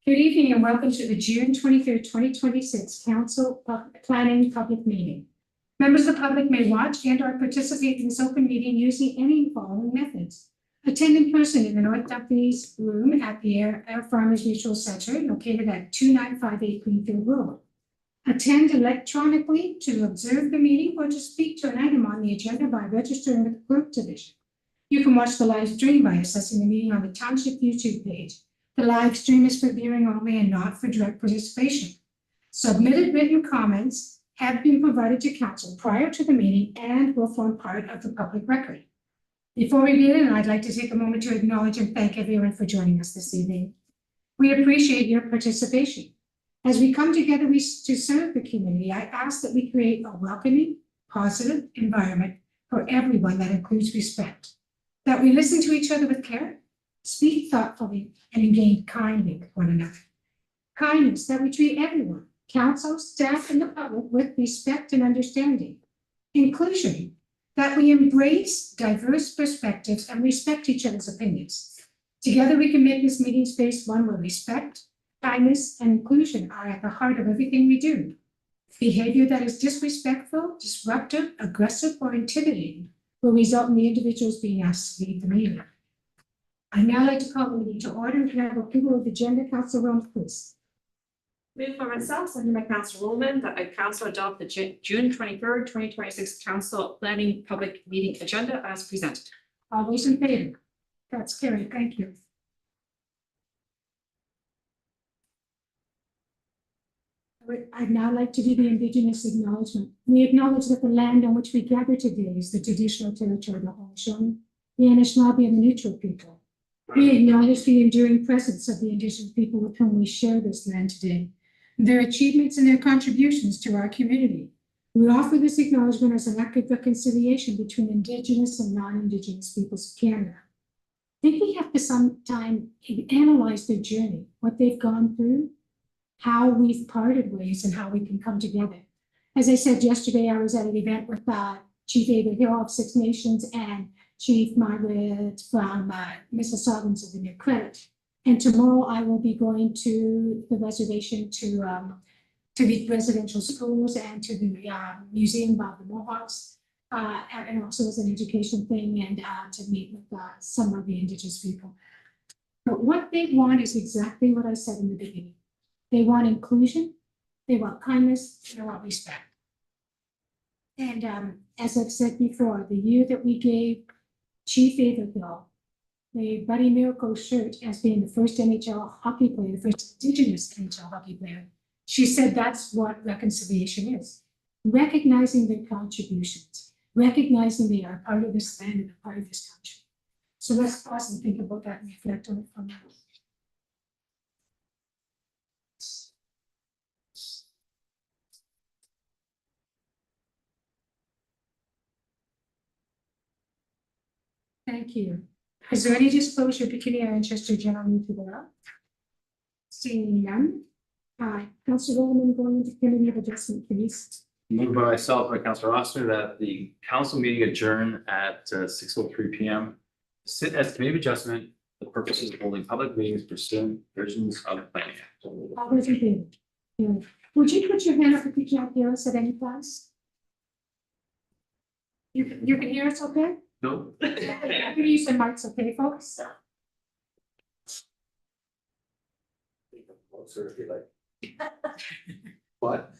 Good evening and welcome to the June 23rd, 2026 Council Planning Public Meeting. Members of the public may watch and or participate in this open meeting using any of the following methods. Attend in person in the North Dumfries room at the Air Farmers Mutual Center located at 2958 Greenfield Road. Attend electronically to observe the meeting or to speak to an item on the agenda by registering with the clerk division. You can watch the live stream by accessing the meeting on the Township YouTube page. The live stream is for viewing only and not for direct participation. Submitted written comments have been provided to council prior to the meeting and will form part of the public record. Before we begin, I'd like to take a moment to acknowledge and thank everyone for joining us this evening. We appreciate your participation. As we come together to serve the community, I ask that we create a welcoming, positive environment for everyone that includes respect, that we listen to each other with care, speak thoughtfully, and engage kindly with one another. Kindness, that we treat everyone, council, staff, and the public with respect and understanding. Inclusion, that we embrace diverse perspectives and respect each other's opinions. Together we can make this meeting space one where respect, kindness, and inclusion are at the heart of everything we do. Behavior that is disrespectful, disruptive, aggressive, or intimidating will result in the individuals being asked to leave the meeting. I'd now like to call the meeting to order and have approval of the agenda. Council Rowland, please. Move for myself, seconded by Councillor Rowland, that the council adopt the June 23rd, 2026 Council Planning Public Meeting Agenda as presented. All those in favor? That's carried. Thank you. I'd now like to do the Indigenous acknowledgement. We acknowledge that the land on which we gather today is the traditional territory of the Haudenosaunee, the Anishinaabe, and the Neutral people. We acknowledge the enduring presence of the Indigenous people with whom we share this land today, their achievements and their contributions to our community. We offer this acknowledgement as an act of reconciliation between Indigenous and non-Indigenous peoples of Canada. I think we have to sometime analyze their journey, what they've gone through, how we've parted ways, and how we can come together. As I said yesterday, I was at an event with Chief Ava Hill of Six Nations and Chief Margaret from Mississaugas of the New Credit. And tomorrow I will be going to the reservation to the residential schools and to the museum about the Mohawks, and also as an education thing, and to meet with some of the Indigenous people. But what they want is exactly what I said in the beginning. They want inclusion, they want kindness, they want respect. And as I've said before, the year that we gave Chief Averville the Buddy Miracle shirt as being the first NHL hockey player, the first Indigenous NHL hockey player, she said that's what reconciliation is. Recognizing their contributions, recognizing they are part of this land and a part of this country. So let's pause and think about that and reflect on it from now. Thank you. Is there any disclosure of pecuniary interest or general need to go up? Seeing none. Councillor Rowland, going into committee of adjustment, please. Moved by myself by Councillor Oster that the council meeting adjourn at 6:03 p.m. Sit as committee of adjustment for the purposes of holding public meetings pursuant to provisions of the Planning Act. All those in favor? Yeah. Would you put your hand up if you can't hear us at any place? You can hear us okay? No. I can use the mics, okay, folks? Closer if you like. What?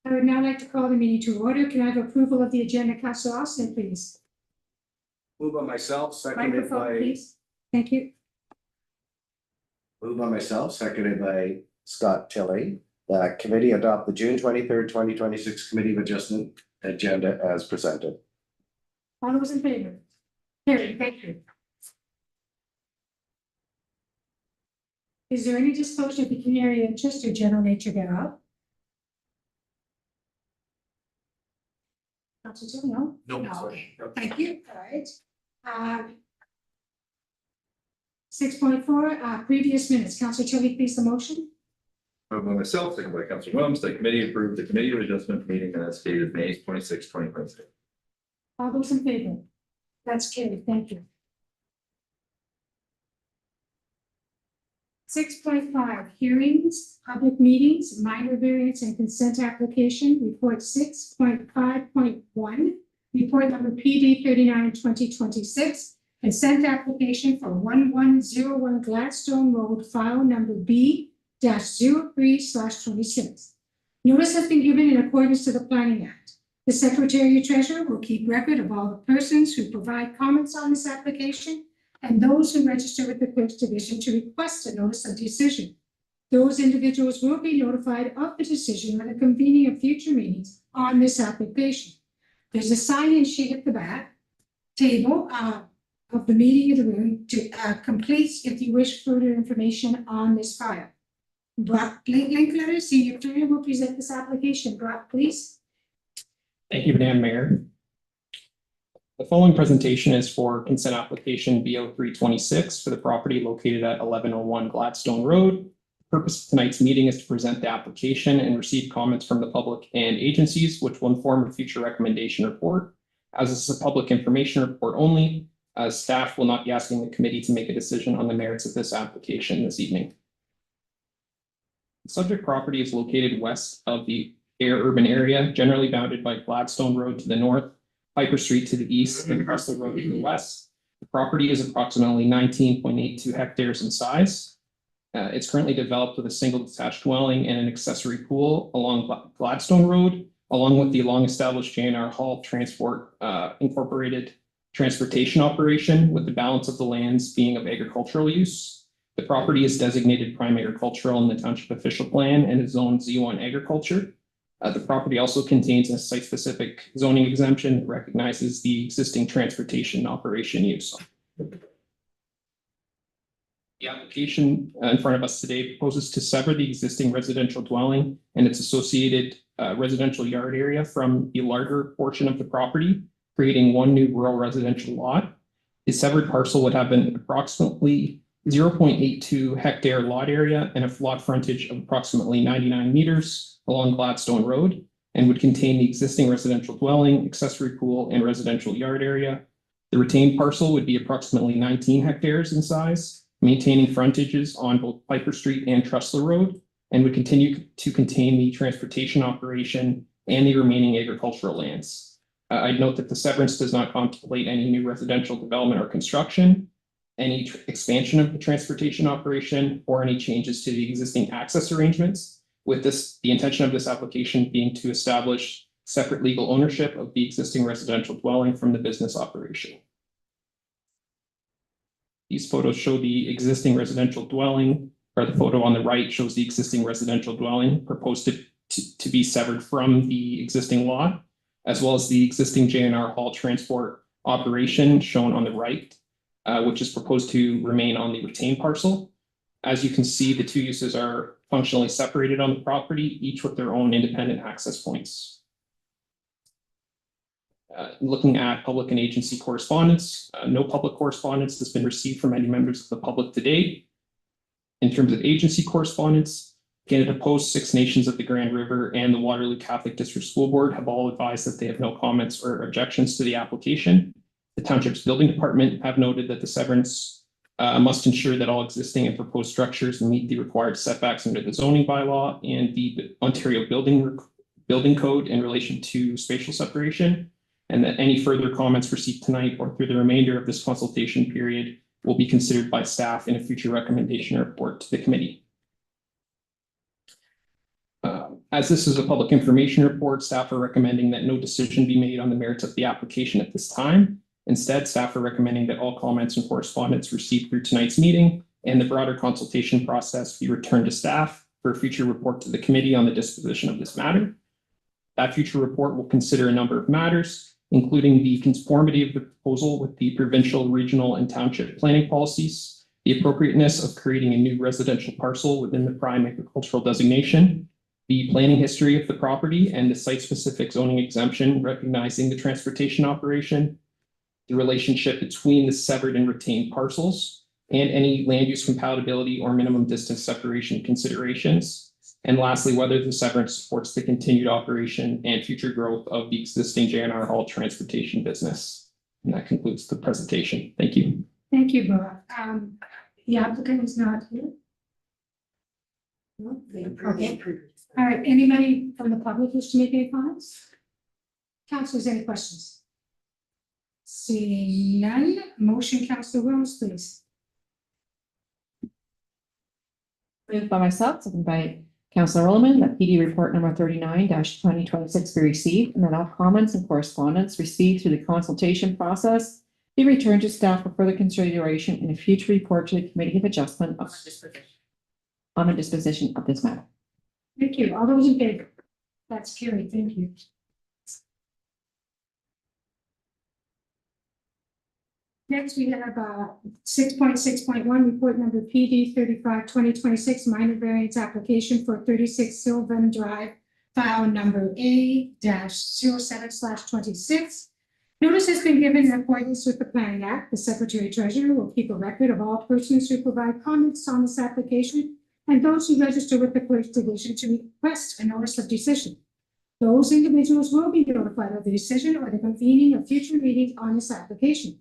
I would now like to call the meeting to order. Can I have approval of the agenda, Councillor Austin, please? Moved by myself, seconded Microphone, by, please. Thank you. moved by myself, seconded by Scott Tilley. The committee adopt the June 23rd, 2026 Committee of Adjustment agenda as presented. All those in favor? Carried. Thank you. Is there any disclosure of pecuniary interest or general nature thereof? Councillor Tilley, no? No, No, sorry. okay. Thank you. All right. 6.4, previous minutes. Councillor Tilley, please the motion. Moved by myself, second by Councillor Williams, the committee approved the committee of adjustment meeting as dated May 26, 2026. All those in favor? That's carried. Thank you. 6.5, hearings, public meetings, minor variance and consent application, report 6.5.1, report number PD 39/2026, consent application for 1101 Gladstone Road, file number B-03/26. Notice has been given in accordance to the Planning Act. The Secretary Treasurer will keep record of all the persons who provide comments on this application and those who register with the Clerk's Division to request a notice of decision. Those individuals will be notified of the decision or the convening of future meetings on this application. There's a sign-in sheet at the back table of the meeting of the room to complete if you wish further information on this file. Brock Linkletter, Senior Planner, will present this application. Brock, please. Thank you, Madam Mayor. The following presentation is for consent application B0326 for the property located at 1101 Gladstone Road. The purpose of tonight's meeting is to present the application and receive comments from the public and agencies, which will inform a future recommendation report. As this is a public information report only, staff will not be asking the committee to make a decision on the merits of this application this evening. The subject property is located west of the Air urban area, generally bounded by Gladstone Road to the north, Piper Street to the east, and Russell Road to the west. The property is approximately 19.82 hectares in size. It's currently developed with a single detached dwelling and an accessory pool along Gladstone Road, along with the long-established J&R Hall Transport Incorporated transportation operation, with the balance of the lands being of agricultural use. The property is designated prime agricultural in the Township official plan and is zoned Z1 agriculture. The property also contains a site-specific zoning exemption that recognizes the existing transportation operation use. The application in front of us today proposes to sever the existing residential dwelling and its associated residential yard area from the larger portion of the property, creating one new rural residential lot. The severed parcel would have an approximately 0.82 hectare lot area and a lot frontage of approximately 99 meters along Gladstone Road, and would contain the existing residential dwelling, accessory pool, and residential yard area. The retained parcel would be approximately 19 hectares in size, maintaining frontages on both Piper Street and Trussler Road, and would continue to contain the transportation operation and the remaining agricultural lands. I'd note that the severance does not contemplate any new residential development or construction, any expansion of the transportation operation, or any changes to the existing access arrangements. With this, the intention of this application being to establish separate legal ownership of the existing residential dwelling from the business operation. These photos show the existing residential dwelling, or the photo on the right shows the existing residential dwelling proposed to be severed from the existing lot, as well as the existing J&R Hall transport operation shown on the right, which is proposed to remain on the retained parcel. As you can see, the two uses are functionally separated on the property, each with their own independent access points. Looking at public and agency correspondence, no public correspondence has been received from any members of the public to date. In terms of agency correspondence, Canada Post, Six Nations of the Grand River, and the Waterloo Catholic District School Board have all advised that they have no comments or objections to the application. The Township's building department have noted that the severance must ensure that all existing and proposed structures meet the required setbacks under the zoning bylaw and the Ontario building code in relation to spatial separation, and that any further comments received tonight or through the remainder of this consultation period will be considered by staff in a future recommendation report to the committee. As this is a public information report, staff are recommending that no decision be made on the merits of the application at this time. Instead, staff are recommending that all comments and correspondence received through tonight's meeting and the broader consultation process be returned to staff for a future report to the committee on the disposition of this matter. That future report will consider a number of matters, including the conformity of the proposal with the provincial, regional, and township planning policies, the appropriateness of creating a new residential parcel within the prime agricultural designation, the planning history of the property and the site-specific zoning exemption recognizing the transportation operation, the relationship between the severed and retained parcels, and any land use compatibility or minimum distance separation considerations. And lastly, whether the severance supports the continued operation and future growth of the existing J&R Hall transportation business. And that concludes the presentation. Thank you. Thank you, Bob. The applicant is not here. Okay. All right, anybody from the public wish to make any comments? Councilors, any questions? Seeing none, motion, Councilor Williams, please. Moved by myself, seconded by Councilor Rowland, that PD report number 39-2026 be received, and that all comments and correspondence received through the consultation process be returned to staff for further consideration in a future report to the Committee of Adjustment on the disposition of this matter. Thank you. All those in favor? That's carried. Thank you. Next, we have 6.6.1, report number PD 35-2026, minor variance application for 36 Sylvan Drive, file number A-07/26. Notice has been given in accordance with the Planning Act. The Secretary Treasurer will keep a record of all persons who provide comments on this application and those who register with the Clerk's Division to request a notice of decision. Those individuals will be notified of the decision or the convening of future meetings on this application.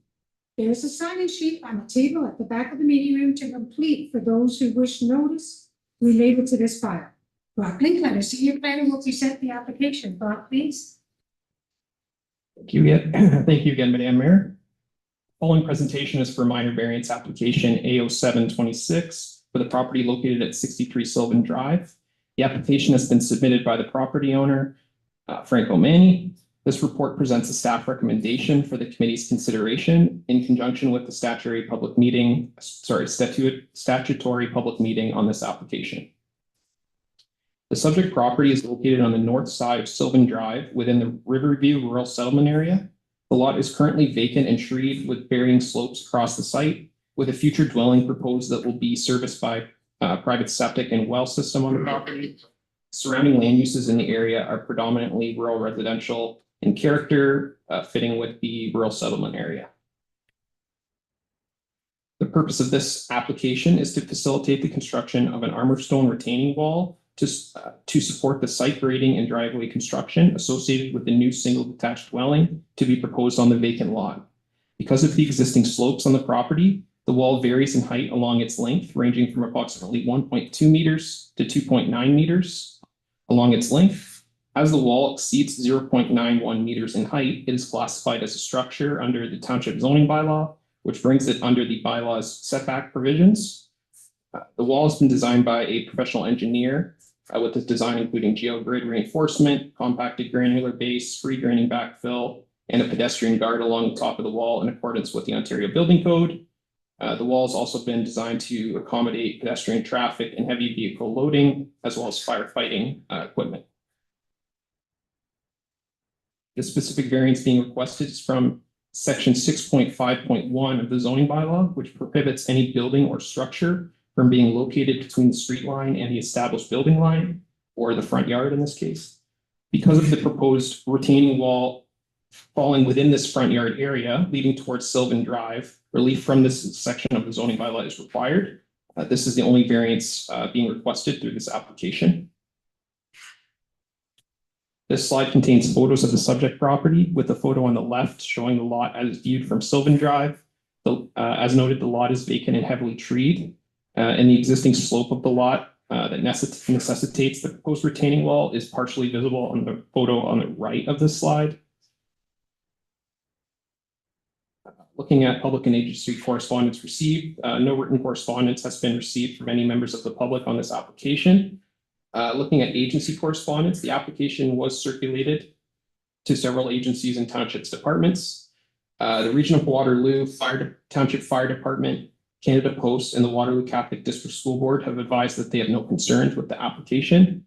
There is a sign-in sheet on the table at the back of the meeting room to complete for those who wish notice related to this file. Brock Linkletter, Senior Planner, will present the application. Brock, please. Thank you again. Thank you again, Madam Mayor. Following presentation is for minor variance application A0726 for the property located at 63 Sylvan Drive. The application has been submitted by the property owner, Frank O'Mani. This report presents a staff recommendation for the committee's consideration in conjunction with the statutory public meeting on this application. The subject property is located on the north side of Sylvan Drive within the Riverview Rural Settlement Area. The lot is currently vacant and treed with varying slopes across the site, with a future dwelling proposed that will be serviced by private septic and well system on the property. Surrounding land uses in the area are predominantly rural residential in character, fitting with the rural settlement area. The purpose of this application is to facilitate the construction of an armor stone retaining wall to support the site grading and driveway construction associated with the new single detached dwelling to be proposed on the vacant lot. Because of the existing slopes on the property, the wall varies in height along its length, ranging from approximately 1.2 meters to 2.9 meters along its length. As the wall exceeds 0.91 meters in height, it is classified as a structure under the Township zoning bylaw, which brings it under the bylaw's setback provisions. The wall has been designed by a professional engineer with this design including geogrid reinforcement, compacted granular base, free draining backfill, and a pedestrian guard along the top of the wall in accordance with the Ontario Building Code. The wall has also been designed to accommodate pedestrian traffic and heavy vehicle loading, as well as firefighting equipment. The specific variance being requested is from section 6.5.1 of the zoning bylaw, which prohibits any building or structure from being located between the street line and the established building line, or the front yard in this case. Because of the proposed retaining wall falling within this front yard area leading towards Sylvan Drive, relief from this section of the zoning bylaw is required. This is the only variance being requested through this application. This slide contains photos of the subject property, with the photo on the left showing the lot as viewed from Sylvan Drive. As noted, the lot is vacant and heavily treed, and the existing slope of the lot that necessitates the proposed retaining wall is partially visible on the photo on the right of this slide. Looking at public and agency correspondence received, no written correspondence has been received from any members of the public on this application. Looking at agency correspondence, the application was circulated to several agencies and townships departments. The Region of Waterloo Township Fire Department, Canada Post, and the Waterloo Catholic District School Board have advised that they have no concerns with the application.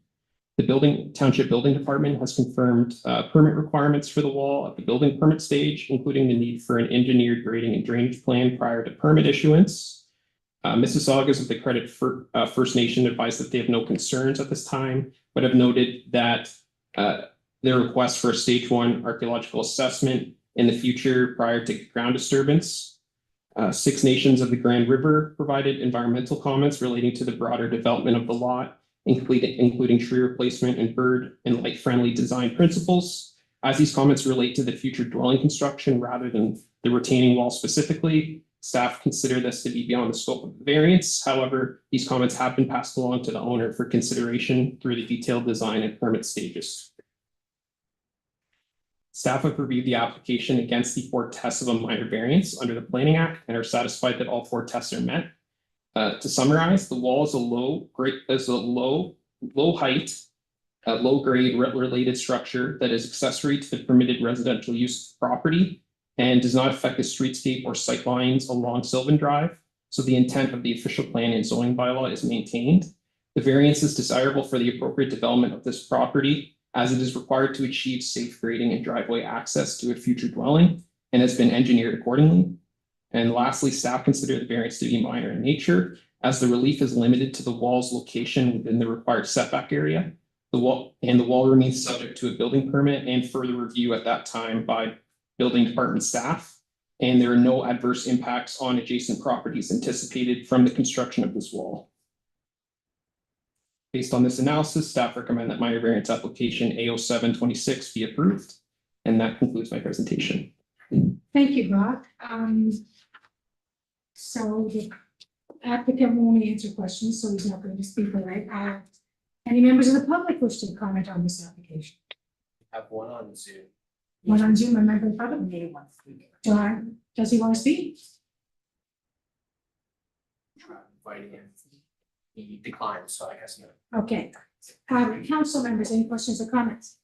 The Township Building Department has confirmed permit requirements for the wall at the building permit stage, including the need for an engineered grading and drainage plan prior to permit issuance. Mississaugas of the Credit First Nation advised that they have no concerns at this time, but have noted that their request for a stage 1 archaeological assessment in the future prior to ground disturbance. Six Nations of the Grand River provided environmental comments relating to the broader development of the lot, including tree replacement and bird and light-friendly design principles. As these comments relate to the future dwelling construction rather than the retaining wall specifically, Staff consider this to be beyond the scope of the variance. However, these comments have been passed along to the owner for consideration through the detailed design and permit stages. Staff have reviewed the application against the 4 tests of a minor variance under the Planning Act and are satisfied that all 4 tests are met. To summarize, the wall is a low height, low grade related structure that is accessory to the permitted residential use of the property and does not affect the streetscape or sight lines along Sylvan Drive. So the intent of the official plan and zoning bylaw is maintained. The variance is desirable for the appropriate development of this property, as it is required to achieve safe grading and driveway access to a future dwelling and has been engineered accordingly. And lastly, staff consider the variance to be minor in nature, as the relief is limited to the wall's location within the required setback area. The wall remains subject to a building permit and further review at that time by building department staff. And there are no adverse impacts on adjacent properties anticipated from the construction of this wall. Based on this analysis, staff recommend that minor variance application A0726 be approved. And that concludes my presentation. Thank you, Brock. So the applicant will only answer questions, so he's not going to speak tonight. Any members of the public wish to comment on this application? Have one on Zoom. One on Zoom, a member of the public? John, does he want to speak? Inviting him. He declined, so I guess no. Okay. Council members, any questions or comments?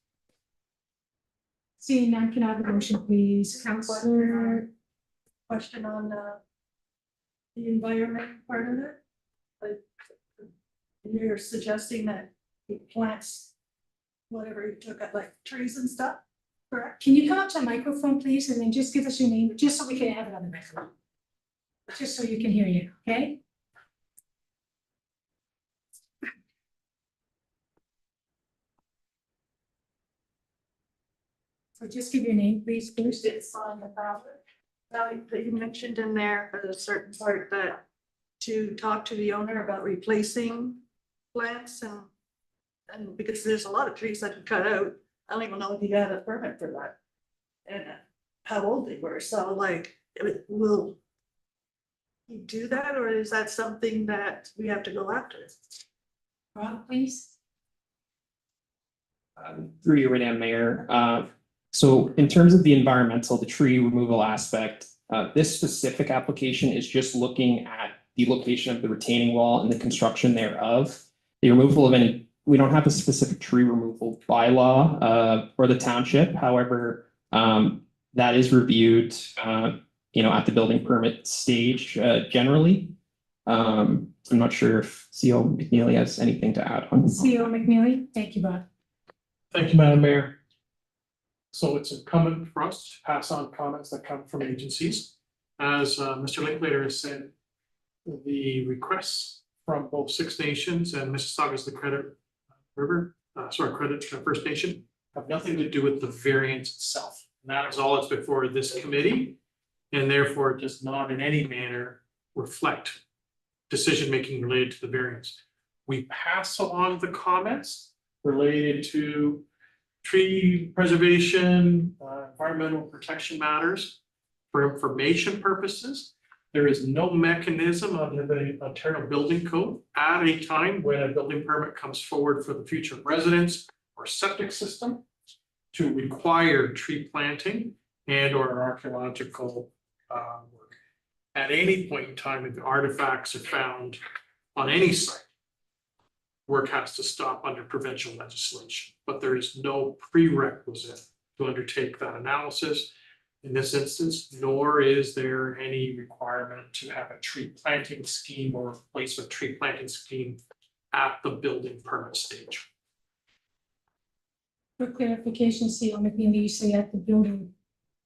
Seeing none, can I have a motion, please? Councillor. Question on the environment part of it. Like, you're suggesting that he plants whatever he took at, like trees and stuff, correct? Can you come up to the microphone, please, and then just give us your name, just so we can have it on the record? Just so you can hear you, okay? So just give your name, please, first. It's on the ballot. Now, that you mentioned in there at a certain part that to talk to the owner about replacing plants and because there's a lot of trees that are cut out. I don't even know if he got a permit for that. And how old they were, so like, will you do that, or is that something that we have to go after? Rob, please. Through you, Madam Mayor. So in terms of the environmental, the tree removal aspect, this specific application is just looking at the location of the retaining wall and the construction thereof. The removal of any, we don't have a specific tree removal bylaw for the township. However, that is reviewed, at the building permit stage generally. I'm not sure if CO McNeely has anything to add on. CO McNeely, thank you, Bob. Thank you, Madam Mayor. So it's incumbent for us to pass on comments that come from agencies. As Mr. Linklater has said, the requests from both Six Nations and Mississauga's the Credit First Nation have nothing to do with the variance itself. And that is all that's before this committee, and therefore it does not in any manner reflect decision-making related to the variance. We pass along the comments related to tree preservation, environmental protection matters for information purposes. There is no mechanism under the Ontario Building Code at a time when a building permit comes forward for the future residence or septic system to require tree planting and or archaeological work. At any point in time, if the artifacts are found on any site, work has to stop under provincial legislation, but there is no prerequisite to undertake that analysis in this instance, nor is there any requirement to have a tree planting scheme or replacement tree planting scheme at the building permit stage. For clarification, CO McNeely, you say at the building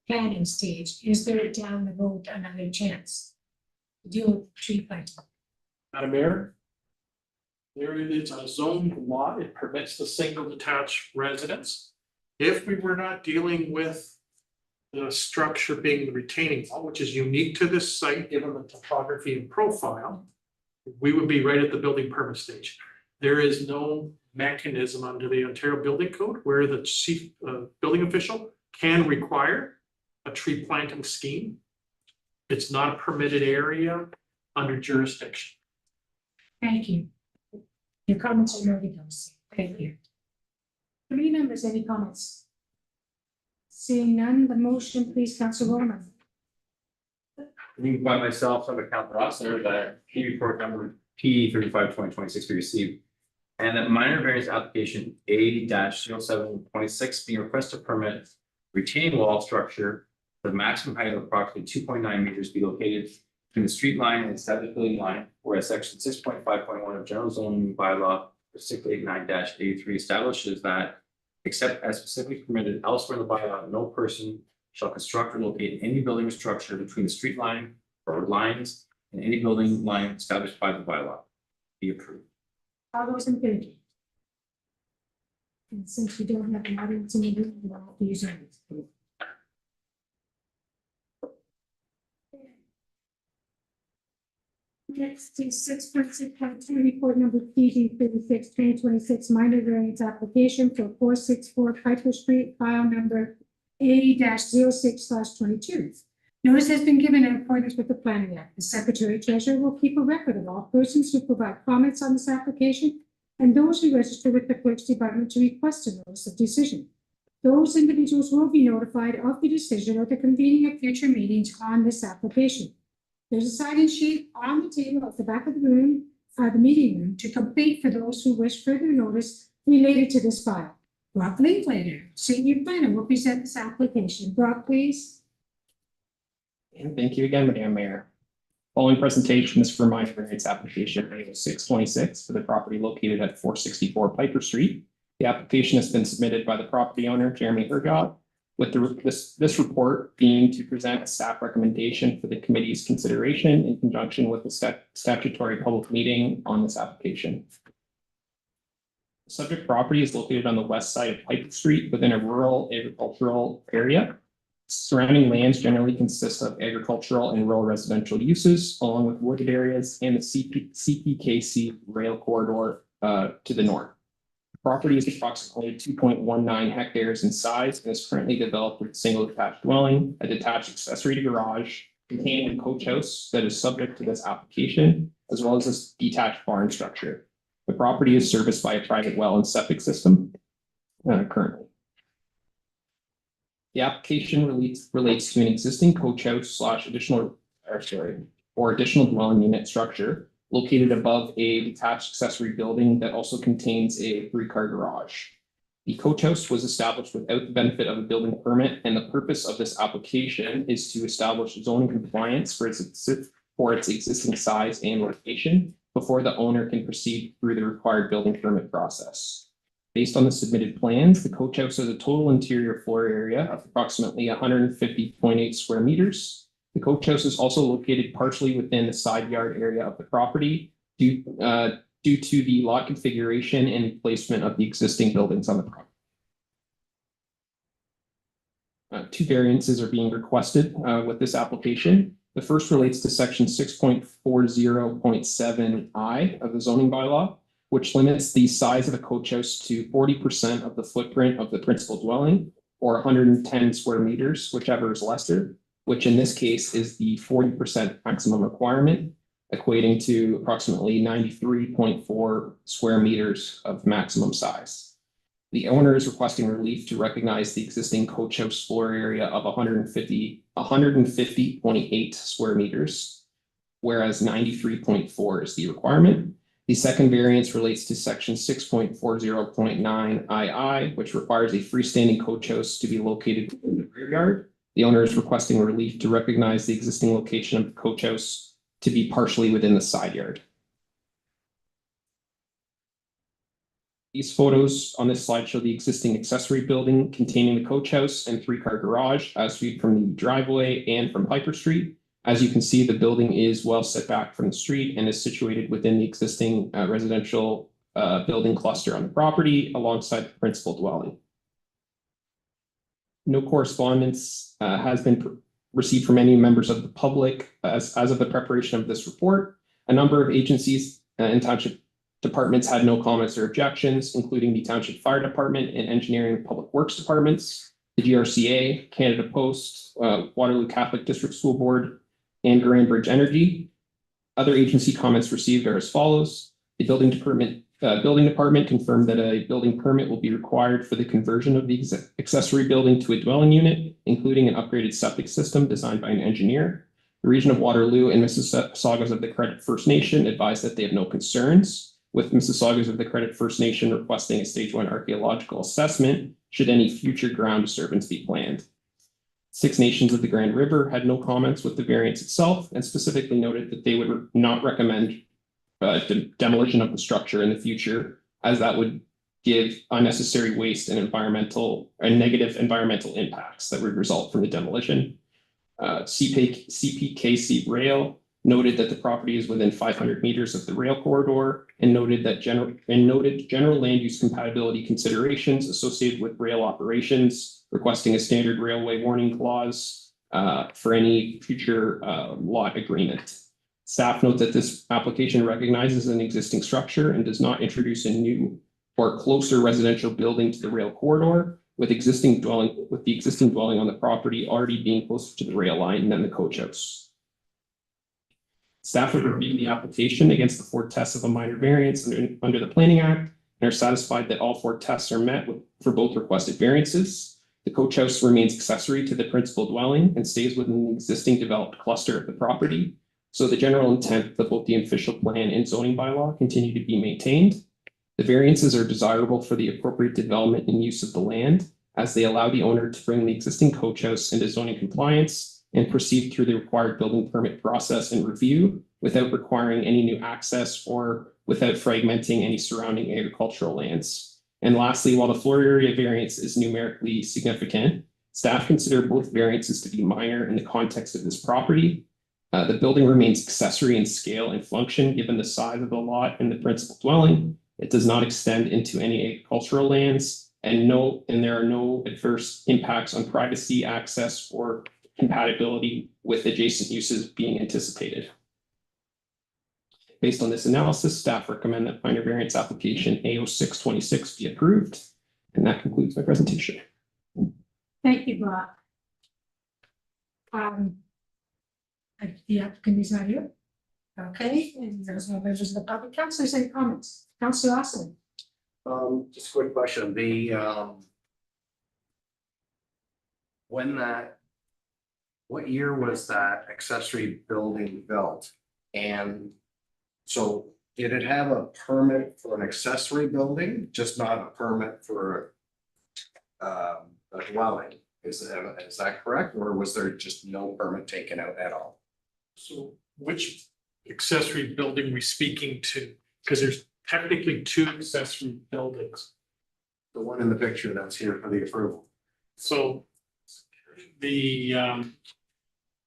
planning stage, is there down the road another chance to deal with tree planting? Madam Mayor, there is a zoned lot, it permits the single detached residence. If we were not dealing with the structure being the retaining wall, which is unique to this site, given the topography and profile, we would be right at the building permit stage. There is no mechanism under the Ontario Building Code where the chief building official can require a tree planting scheme It's not a permitted area under jurisdiction. Thank you. Your comments are noted, those. Thank you. Committee members, any comments? Seeing none, the motion, please, Council Roman. Moved by myself, so by Councilor Ossner, that P report number P 35/2026 be received. And that minor variance application A 726 being requested permit retaining wall structure. The maximum height of approximately 2.9 meters be located between the street line and established building line, whereas section 6.5.1 of general zoning bylaw 689-83 establishes that except as specifically permitted elsewhere in the bylaw, no person shall construct or locate any building or structure between the street line or lines and any building line established by the bylaw. Be approved. All those in favor? And since we don't have an audience in the room, we'll have to use it. Next is 6.6.2 report number PD 36/2026 minor variance application for 464 Piper Street, file number A-06/22. Notice has been given in accordance with the Planning Act. The Secretary Treasurer will keep a record of all persons who provide comments on this application and those who register with the Clerk's Department to request a notice of decision. Those individuals will be notified of the decision or the convening of future meetings on this application. There's a sign-in sheet on the table at the back of the room, the meeting room, to complete for those who wish further notice related to this file. Brock Linklater, Senior Planner, will present this application. Brock, please. And thank you again, Madam Mayor. Following presentation is for minor variance application A-626 for the property located at 464 Piper Street. The application has been submitted by the property owner, Jeremy Hergott, with this report being to present a staff recommendation for the committee's consideration in conjunction with the statutory public meeting on this application. The subject property is located on the west side of Piper Street within a rural agricultural area. Surrounding lands generally consist of agricultural and rural residential uses, along with wooded areas and the CPKC rail corridor to the north. Property is approximately 2.19 hectares in size and is currently developed with a single detached dwelling, a detached accessory to garage, containing a coach house that is subject to this application, as well as a detached barn structure. The property is serviced by a private well and septic system currently. The application relates to an existing coach house / additional dwelling unit structure located above a detached accessory building that also contains a 3-car garage. The coach house was established without the benefit of a building permit, and the purpose of this application is to establish zoning compliance for its existing size and location before the owner can proceed through the required building permit process. Based on the submitted plans, the coach house has a total interior floor area of approximately 150.8 square meters. The coach house is also located partially within the side yard area of the property due to the lot configuration and placement of the existing buildings on the property. 2 variances are being requested with this application. The first relates to section 6.40.7I of the zoning bylaw, which limits the size of a coach house to 40% of the footprint of the principal dwelling, or 110 square meters, whichever is lesser, which in this case is the 40% maximum requirement, equating to approximately 93.4 square meters of maximum size. The owner is requesting relief to recognize the existing coach house floor area of 150.8 square meters, whereas 93.4 is the requirement. The second variance relates to section 6.40.9 II, which requires a freestanding coach house to be located in the rear yard. The owner is requesting relief to recognize the existing location of the coach house to be partially within the side yard. These photos on this slide show the existing accessory building containing the coach house and 3-car garage as viewed from the driveway and from Piper Street. As you can see, the building is well set back from the street and is situated within the existing residential building cluster on the property alongside the principal dwelling. No correspondence has been received from any members of the public as of the preparation of this report. A number of agencies and township departments had no comments or objections, including the Township Fire Department and Engineering and Public Works Departments, the GRCA, Canada Post, Waterloo Catholic District School Board, and Grand Bridge Energy. Other agency comments received are as follows. The building department confirmed that a building permit will be required for the conversion of the accessory building to a dwelling unit, including an upgraded septic system designed by an engineer. The region of Waterloo and Mississaugas of the Credit First Nation advised that they have no concerns, with Mississaugas of the Credit First Nation requesting a stage 1 archaeological assessment should any future ground disturbance be planned. Six Nations of the Grand River had no comments with the variance itself and specifically noted that they would not recommend demolition of the structure in the future, as that would give unnecessary waste and negative environmental impacts that would result from the demolition. CPKC Rail noted that the property is within 500 meters of the rail corridor and noted general land use compatibility considerations associated with rail operations, requesting a standard railway warning clause for any future lot agreement. Staff note that this application recognizes an existing structure and does not introduce a new or closer residential building to the rail corridor, with the existing dwelling on the property already being closer to the rail line than the coach house. Staff have reviewed the application against the 4 tests of a minor variance under the Planning Act and are satisfied that all 4 tests are met for both requested variances. The coach house remains accessory to the principal dwelling and stays within the existing developed cluster of the property. So the general intent of both the official plan and zoning bylaw continue to be maintained. The variances are desirable for the appropriate development and use of the land, as they allow the owner to bring the existing coach house into zoning compliance and proceed through the required building permit process and review without requiring any new access or without fragmenting any surrounding agricultural lands. And lastly, while the floor area variance is numerically significant, staff consider both variances to be minor in the context of this property. The building remains accessory in scale and function given the size of the lot and the principal dwelling. It does not extend into any agricultural lands, and there are no adverse impacts on privacy, access, or compatibility with adjacent uses being anticipated. Based on this analysis, staff recommend that minor variance application A0626 be approved. And that concludes my presentation. Thank you, Bob. The applicant is not here. Okay, and there's no members of the public. Councilors, any comments? Councilor Austin. Just a quick question, what year was that accessory building built? And so did it have a permit for an accessory building, just not a permit for a dwelling? Is that correct, or was there just no permit taken out at all? So which accessory building we speaking to? Because there's technically 2 accessory buildings. The one in the picture that's here for the approval. So the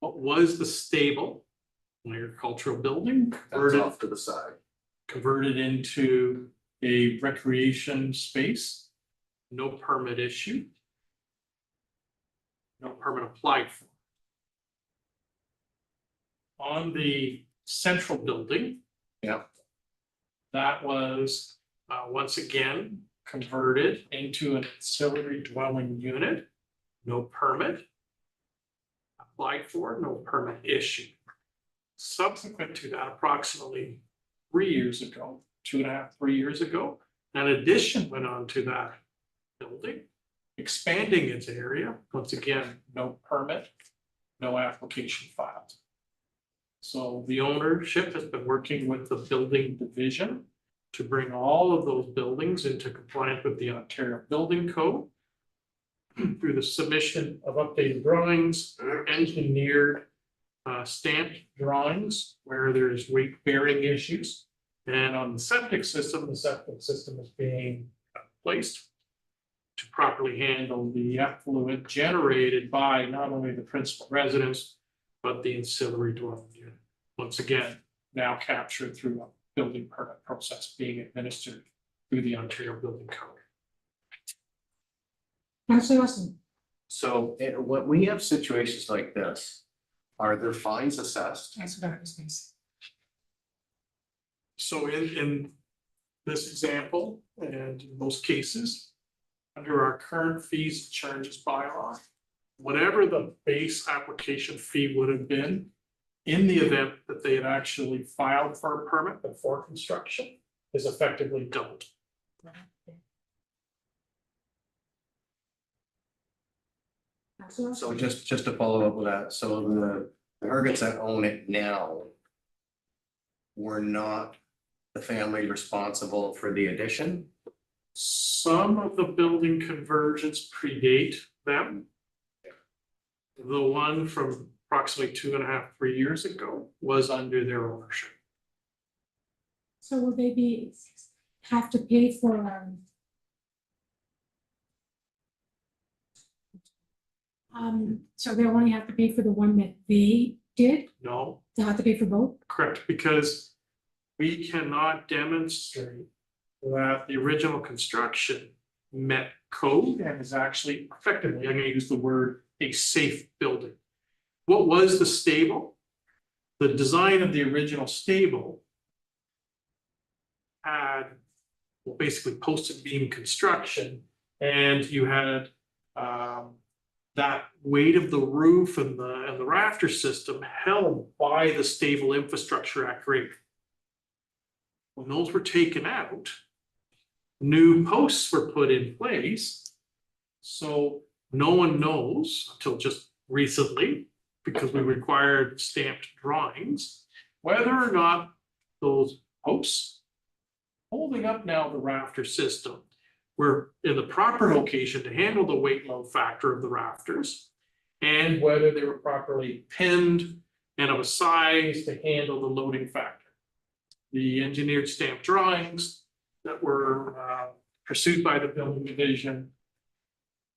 what was the stable, an agricultural building, That's off to the side. converted into a recreation space, no permit issue. No permit applied for. On the central building. Yeah. That was once again converted into an ancillary dwelling unit, no permit applied for, no permit issued. Subsequent to that, approximately 3 years ago, 2.5, 3 years ago, an addition went on to that building, expanding its area. Once again, no permit, no application filed. So the ownership has been working with the building division to bring all of those buildings into compliance with the Ontario Building Code through the submission of updated drawings, engineered stamped drawings where there's weight bearing issues. And on the septic system is being placed to properly handle the effluent generated by not only the principal residence, but the ancillary dwelling unit. Once again, now captured through a building permit process being administered through the Ontario Building Code. Councilor Austin. So when we have situations like this, are there fines assessed? That's what I was going to say. So in this example, and in most cases, under our current fees and charges bylaw, whatever the base application fee would have been, in the event that they had actually filed for a permit before construction is effectively doubled. Councillor So just to follow up with that, so the Hurgats that own it now were not the family responsible for the addition? Some of the building conversions predate them. The one from approximately 2.5, 3 years ago was under their ownership. So will they have to pay for, so they only have to pay for the one that they did? No, They'll have to pay for both? correct, because we cannot demonstrate that the original construction met code and is actually effectively, I'm gonna use the word, a safe building. What was the stable? The design of the original stable had, well, basically posted beam construction, and you had that weight of the roof and the rafter system held by the stable infrastructure at grade. When those were taken out, new posts were put in place. So no one knows until just recently, because we required stamped drawings, whether or not those posts holding up now the rafter system were in the proper location to handle the weight load factor of the rafters, and whether they were properly pinned and of a size to handle the loading factor. The engineered stamped drawings that were pursued by the building division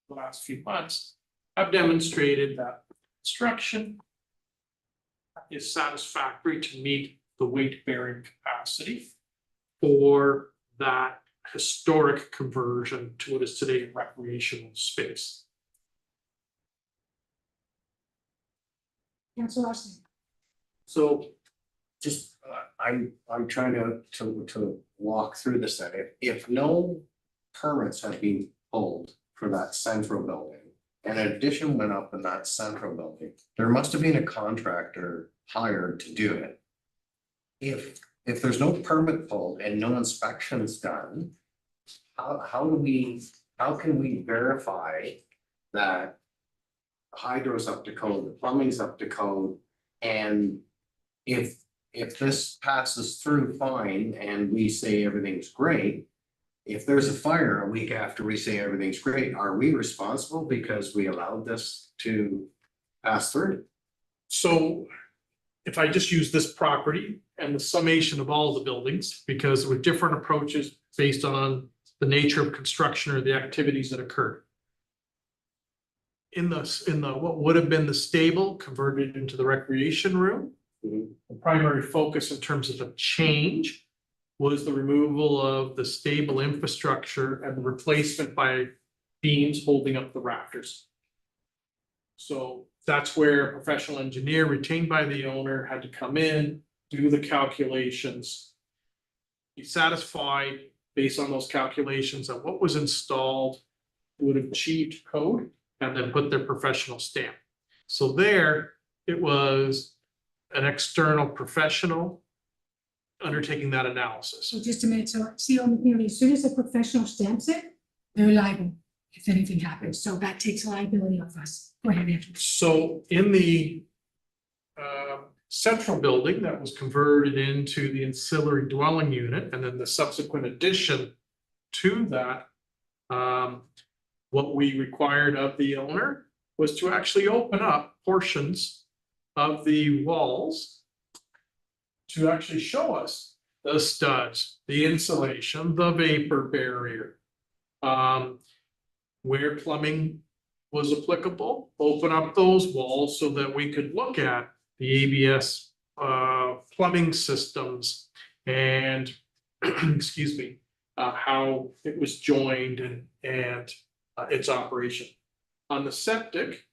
the last few months have demonstrated that construction is satisfactory to meet the weight bearing capacity for that historic conversion to what is today a recreational space. Councillor Austin? So just, I'm trying to walk through this then. If no permits have been pulled for that central building, and an addition went up in that central building, there must have been a contractor hired to do it. If there's no permit pulled and no inspections done, how can we verify that hydro's up to code, the plumbing's up to code, and if this passes through fine and we say everything's great, if there's a fire a week after we say everything's great, are we responsible because we allowed this to pass through? So if I just use this property and the summation of all the buildings, because with different approaches based on the nature of construction or the activities that occurred. In the what would have been the stable converted into the recreation room, the primary focus in terms of the change was the removal of the stable infrastructure and the replacement by beams holding up the rafters. So that's where a professional engineer retained by the owner had to come in, do the calculations, be satisfied based on those calculations that what was installed would have achieved code, and then put their professional stamp. So there, it was an external professional undertaking that analysis. So just a minute, so CO McNeely, as soon as a professional stamps it, they're liable if anything happens, so that takes liability off us. Go ahead, Andrew. So in the central building that was converted into the ancillary dwelling unit, and then the subsequent addition to that, what we required of the owner was to actually open up portions of the walls to actually show us the studs, the insulation, the vapor barrier, where plumbing was applicable, open up those walls so that we could look at the ABS plumbing systems and excuse me, how it was joined and its operation. On the septic,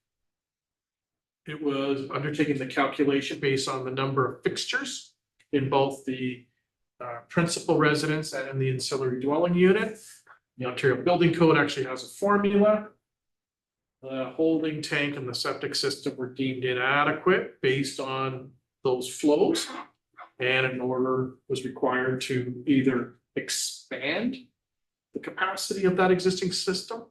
it was undertaking the calculation based on the number of fixtures in both the principal residence and the ancillary dwelling unit. The Ontario Building Code actually has a formula. The holding tank and the septic system were deemed inadequate based on those flows. And an order was required to either expand the capacity of that existing system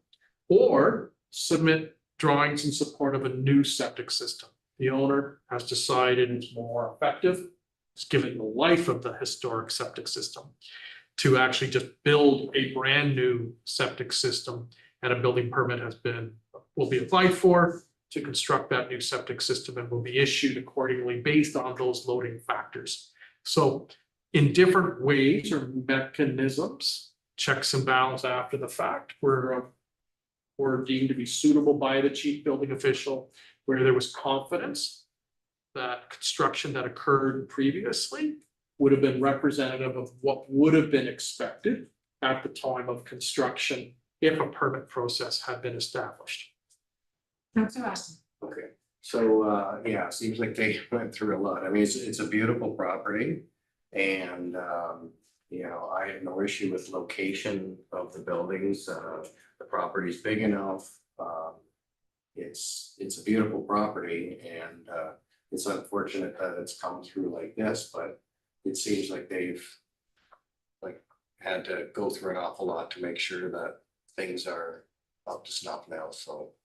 or submit drawings in support of a new septic system. The owner has decided it's more effective, it's given the life of the historic septic system, to actually just build a brand new septic system, and a building permit will be applied for to construct that new septic system and will be issued accordingly based on those loading factors. So in different ways or mechanisms, checks and balances after the fact were deemed to be suitable by the chief building official, where there was confidence that construction that occurred previously would have been representative of what would have been expected at the time of construction if a permit process had been established. Councillor Austin. Okay, so, yeah, it seems like they went through a lot. I mean, it's a beautiful property. And, you know, I have no issue with location of the buildings. The property's big enough. It's a beautiful property, and, it's unfortunate that it's come through like this, but it seems like they've had to go through an awful lot to make sure that things are up to snuff now, so.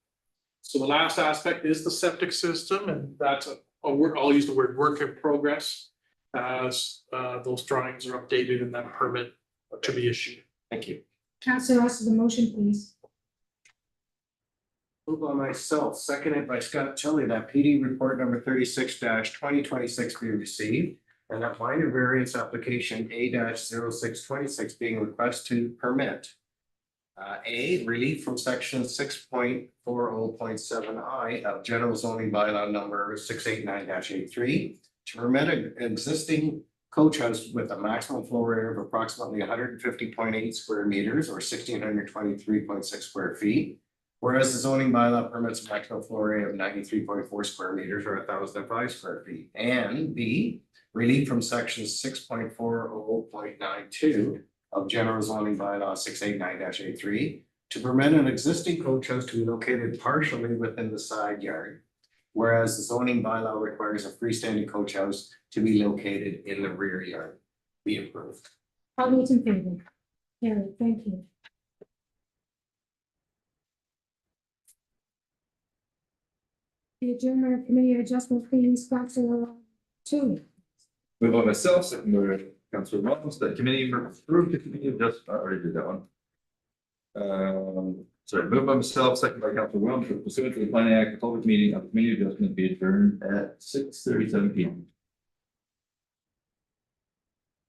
So the last aspect is the septic system, and that's I'll use the word work in progress as those drawings are updated and that permit to be issued. Thank you. Councillor Austin, the motion, please. Moved by myself, seconded by Scott Tilley, that PD report number 36-2026 be received. And that minor variance application A-0626 being request to permit. A, relief from section 6.40.7I of general zoning bylaw number 689-83 to permit an existing coach house with a maximum floor area of approximately 150.8 square meters or 1,623.6 square feet. Whereas the zoning bylaw permits a maximum floor area of 93.4 square meters or 1,005 square feet. And B, relief from section 6.40.92 of general zoning bylaw 689-83 to permit an existing coach house to be located partially within the side yard. Whereas the zoning bylaw requires a freestanding coach house to be located in the rear yard. Be approved. All those in favor? Carried, thank you. The adjournment of committee adjustment, please, Councillor Tilley. Moved by myself, second by Councillor Williams, that committee approved the committee adjustment, I already did that one. Sorry, moved by myself, second by Councillor Williams, pursuant to the Planning Act, the public meeting of the committee adjustment be adjourned at 6:37 p.m.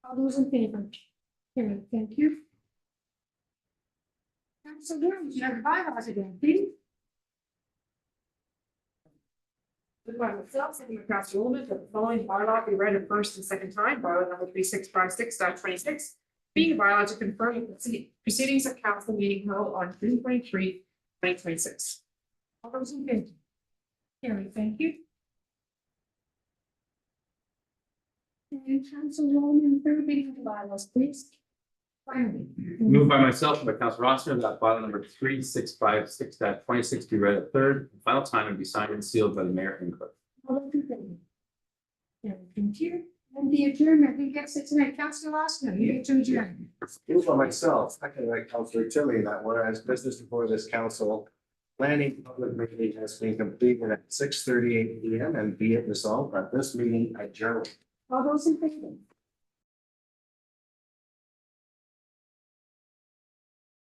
All those in favor? Carried, thank you. Councillor Williams, you have the bylaws again, please. Moved by myself, second by Councillor Woolman, that the following bylaw be read a first and second time, bylaw number 3656-26, being a bylaw to confirm the proceedings of council meeting held on June 23, 2026. All those in favor? Carried, thank you. And Councillor Roman, third reading of the bylaws, please. Finally. Moved by myself and by Councillor Rossner that bylaw number 3656-26 be read a third and final time and be signed and sealed by the mayor and clerk. All those in favor? Carried, thank you. And the adjournment, who gets it tonight? Councillor Rossner, you get to adjourn. Moved by myself, seconded by Councillor Tilley, that whereas business before this council planning public meeting has been completed at 6:38 p.m. and be it resolved that this meeting adjourned. All those in favor?